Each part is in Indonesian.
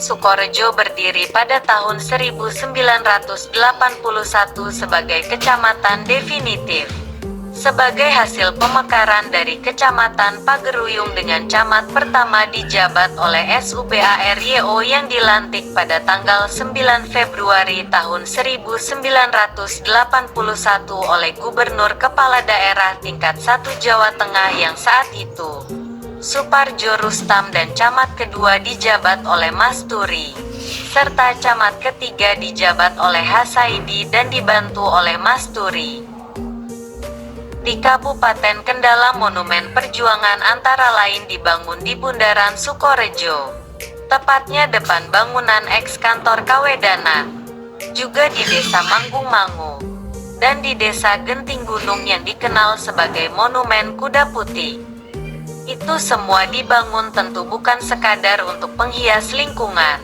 Sukorejo berdiri pada tahun 1981 sebagai kecamatan definitif. Sebagai hasil pemekaran dari Kecamatan Pageruyung dengan camat pertama dijabat oleh Subaryo yang dilantik pada tanggal 9 Februari tahun 1981 oleh Gubernur Kepala Daerah tingkat 1 Jawa Tengah yang saat itu Suparjo Rustam, dan camat kedua dijabat oleh Mas Turi, serta camat ketiga dijabat oleh Hasaidi dan dibantu oleh Mas Turi. Di Kabupaten Kendala, monumen perjuangan antara lain dibangun di Bundaran Sukorejo, tepatnya depan bangunan eks-kantor Kawedanan, juga di Desa Manggung-Mangu, dan di Desa Genting Gunung yang dikenal sebagai Monumen Kuda Putih. Itu semua dibangun tentu bukan sekadar untuk penghias lingkungan.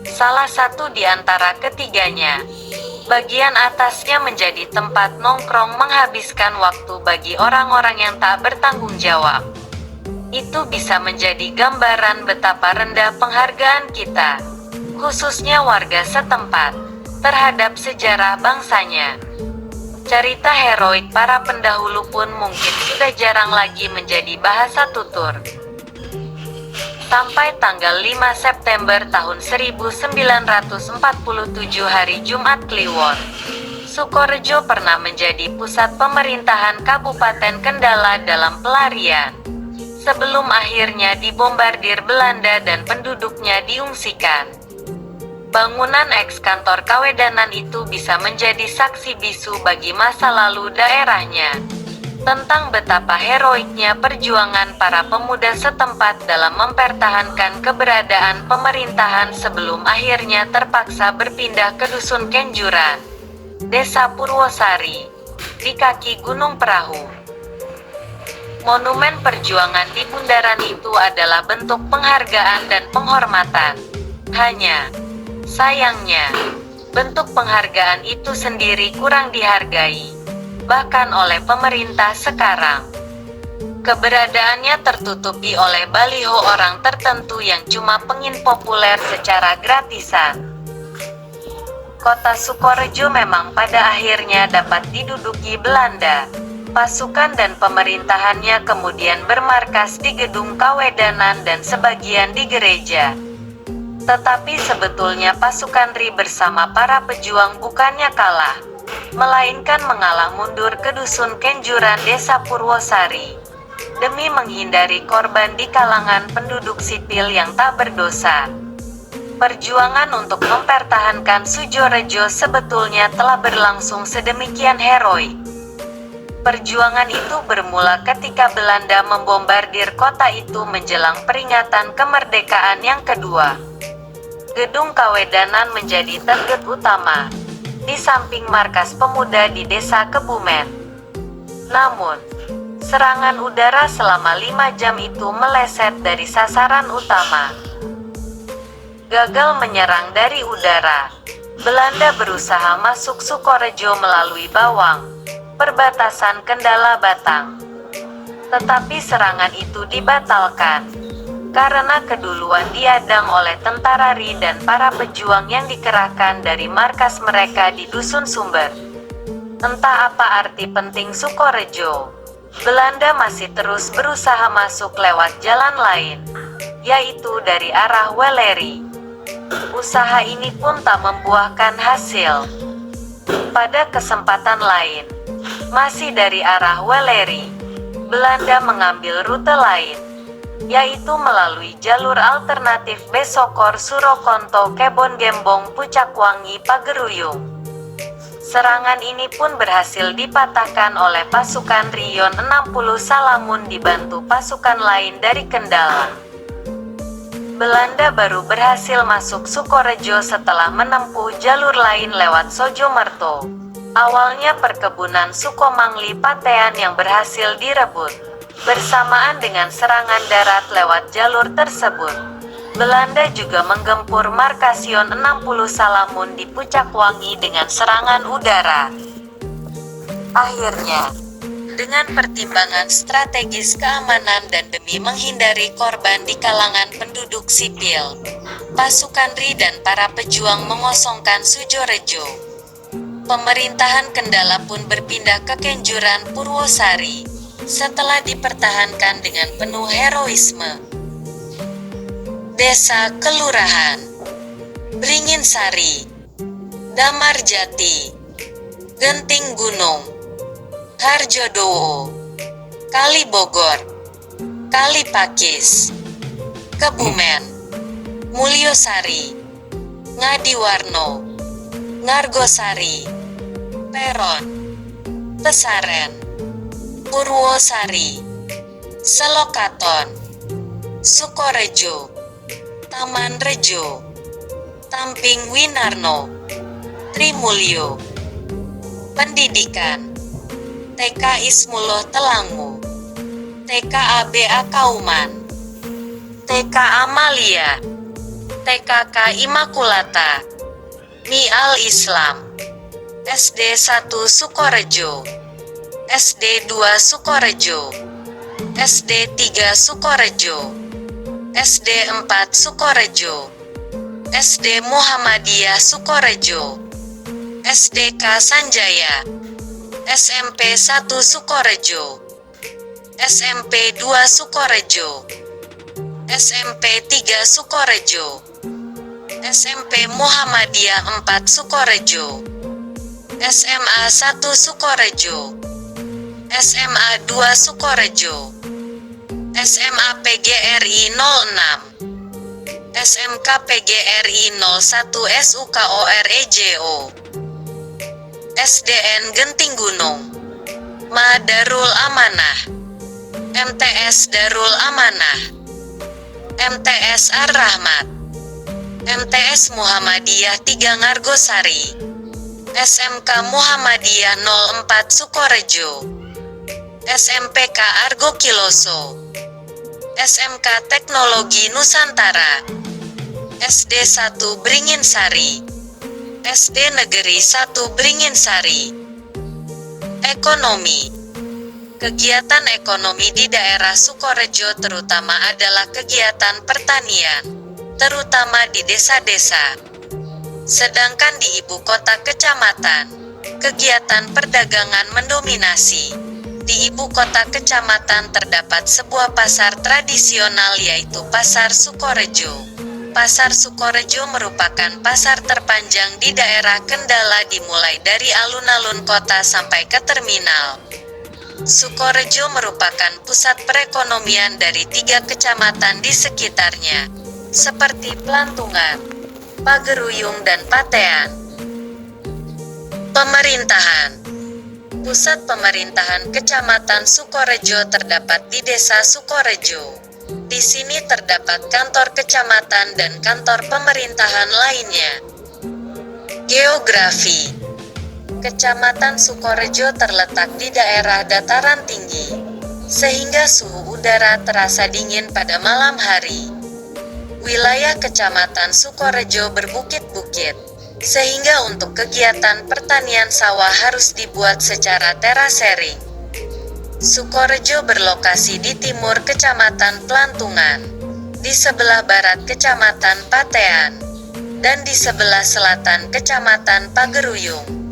Salah satu di antara ketiganya, bagian atasnya menjadi tempat nongkrong menghabiskan waktu bagi orang-orang yang tak bertanggung jawab. Itu bisa menjadi gambaran betapa rendah penghargaan kita, khususnya warga setempat, terhadap sejarah bangsanya. Cerita heroik para pendahulu pun mungkin sudah jarang lagi menjadi bahasa tutur. Sampai tanggal 5 September tahun 1947 hari Jumat Kliwon, Sukorejo pernah menjadi pusat pemerintahan Kabupaten Kendala dalam pelarian, sebelum akhirnya dibombardir Belanda dan penduduknya diungsikan. Bangunan eks-kantor Kawedanan itu bisa menjadi saksi bisu bagi masa lalu daerahnya, tentang betapa heroiknya perjuangan para pemuda setempat dalam mempertahankan keberadaan pemerintahan sebelum akhirnya terpaksa berpindah ke Dusun Kenjuran, Desa Purwosari, di kaki Gunung Perahu. Monumen perjuangan di bundaran itu adalah bentuk penghargaan dan penghormatan. Hanya, sayangnya, bentuk penghargaan itu sendiri kurang dihargai, bahkan oleh pemerintah sekarang. Keberadaannya tertutupi oleh baliho orang tertentu yang cuma pengin populer secara gratisan. Kota Sukorejo memang pada akhirnya dapat diduduki Belanda. Pasukan dan pemerintahannya kemudian bermarkas di Gedung Kawedanan dan sebagian di gereja. Tetapi sebetulnya pasukan RI bersama para pejuang bukannya kalah, melainkan mengalah mundur ke Dusun Kenjuran Desa Purwosari, demi menghindari korban di kalangan penduduk sipil yang tak berdosa. Perjuangan untuk mempertahankan Sukorejo sebetulnya telah berlangsung sedemikian heroik. Perjuangan itu bermula ketika Belanda membombardir kota itu menjelang peringatan kemerdekaan yang kedua. Gedung Kawedanan menjadi target utama, di samping markas pemuda di Desa Kebumen. Namun, serangan udara selama 5 jam itu meleset dari sasaran utama. Gagal menyerang dari udara, Belanda berusaha masuk Sukorejo melalui Bawang, perbatasan Kendala Batang. Tetapi serangan itu dibatalkan, karena keduluan diadang oleh tentara RI dan para pejuang yang dikerahkan dari markas mereka di Dusun Sumber. Entah apa arti penting Sukorejo, Belanda masih terus berusaha masuk lewat jalan lain, yaitu dari arah Weleri. Usaha ini pun tak membuahkan hasil. Pada kesempatan lain, masih dari arah Weleri, Belanda mengambil rute lain, yaitu melalui jalur alternatif Besokor Surokonto Kebon Gembong Pucakwangi Pageruyung. Serangan ini pun berhasil dipatahkan oleh pasukan Riyon 60 Salamun dibantu pasukan lain dari Kendala. Belanda baru berhasil masuk Sukorejo setelah menempuh jalur lain lewat Sojomerto. Awalnya perkebunan Sukomangli Patean yang berhasil direbut. Bersamaan dengan serangan darat lewat jalur tersebut, Belanda juga menggempur markas Yon 60 Salamun di Pucakwangi dengan serangan udara. Akhirnya, dengan pertimbangan strategis keamanan dan demi menghindari korban di kalangan penduduk sipil, Pasukan Ri dan para pejuang mengosongkan Sujorejo. Pemerintahan Kendala pun berpindah ke Kenjuran Purwosari, setelah dipertahankan dengan penuh heroisme. Desa Kelurahan Bringinsari, Damarjati, Genting Gunung, Harjodowo, Kali Bogor, Kali Pakis, Kebumen, Mulyosari, Ngadiwarno, Ngargosari, Peron, Pesaren, Purwosari, Selokaton, Sukorejo, Taman Rejo, Tamping Winarno, Trimulyo. Pendidikan TK Ismulo Telangu, TK ABA Kauman, TK Amalia, TKK Imakulata, Mi'al Islam, SD 1 Sukorejo, SD 2 Sukorejo, SD 3 Sukorejo, SD 4 Sukorejo, SD Muhammadiyah Sukorejo, SDK Sanjaya, SMP 1 Sukorejo, SMP 2 Sukorejo, SMP 3 Sukorejo, SMP Muhammadiyah 4 Sukorejo, SMA 1 Sukorejo, SMA 2 Sukorejo, SMA PGRI 06, SMK PGRI 01 SUKOREJO, SDN Genting Gunung, Ma Darul Amanah, MTS Darul Amanah, MTS Ar-Rahmat, MTS Muhammadiyah 3 Ngargosari, SMK Muhammadiyah 04 Sukorejo, SMPK Argo Kiloso, SMK Teknologi Nusantara, SD 1 Bringinsari, SD Negeri 1 Bringinsari. Ekonomi. Kegiatan ekonomi di daerah Sukorejo terutama adalah kegiatan pertanian, terutama di desa-desa. Sedangkan di ibu kota kecamatan, kegiatan perdagangan mendominasi. Di ibu kota kecamatan terdapat sebuah pasar tradisional yaitu Pasar Sukorejo. Pasar Sukorejo merupakan pasar terpanjang di daerah Kendala dimulai dari alun-alun kota sampai ke terminal. Sukorejo merupakan pusat perekonomian dari 3 kecamatan di sekitarnya, seperti Plantungan, Pageruyung dan Patean. Pemerintahan. Pusat pemerintahan Kecamatan Sukorejo terdapat di Desa Sukorejo. Di sini terdapat kantor kecamatan dan kantor pemerintahan lainnya. Geografi. Kecamatan Sukorejo terletak di daerah dataran tinggi, sehingga suhu udara terasa dingin pada malam hari. Wilayah Kecamatan Sukorejo berbukit-bukit, sehingga untuk kegiatan pertanian sawah harus dibuat secara terasering. Sukorejo berlokasi di timur Kecamatan Plantungan, di sebelah barat Kecamatan Patean, dan di sebelah selatan Kecamatan Pageruyung.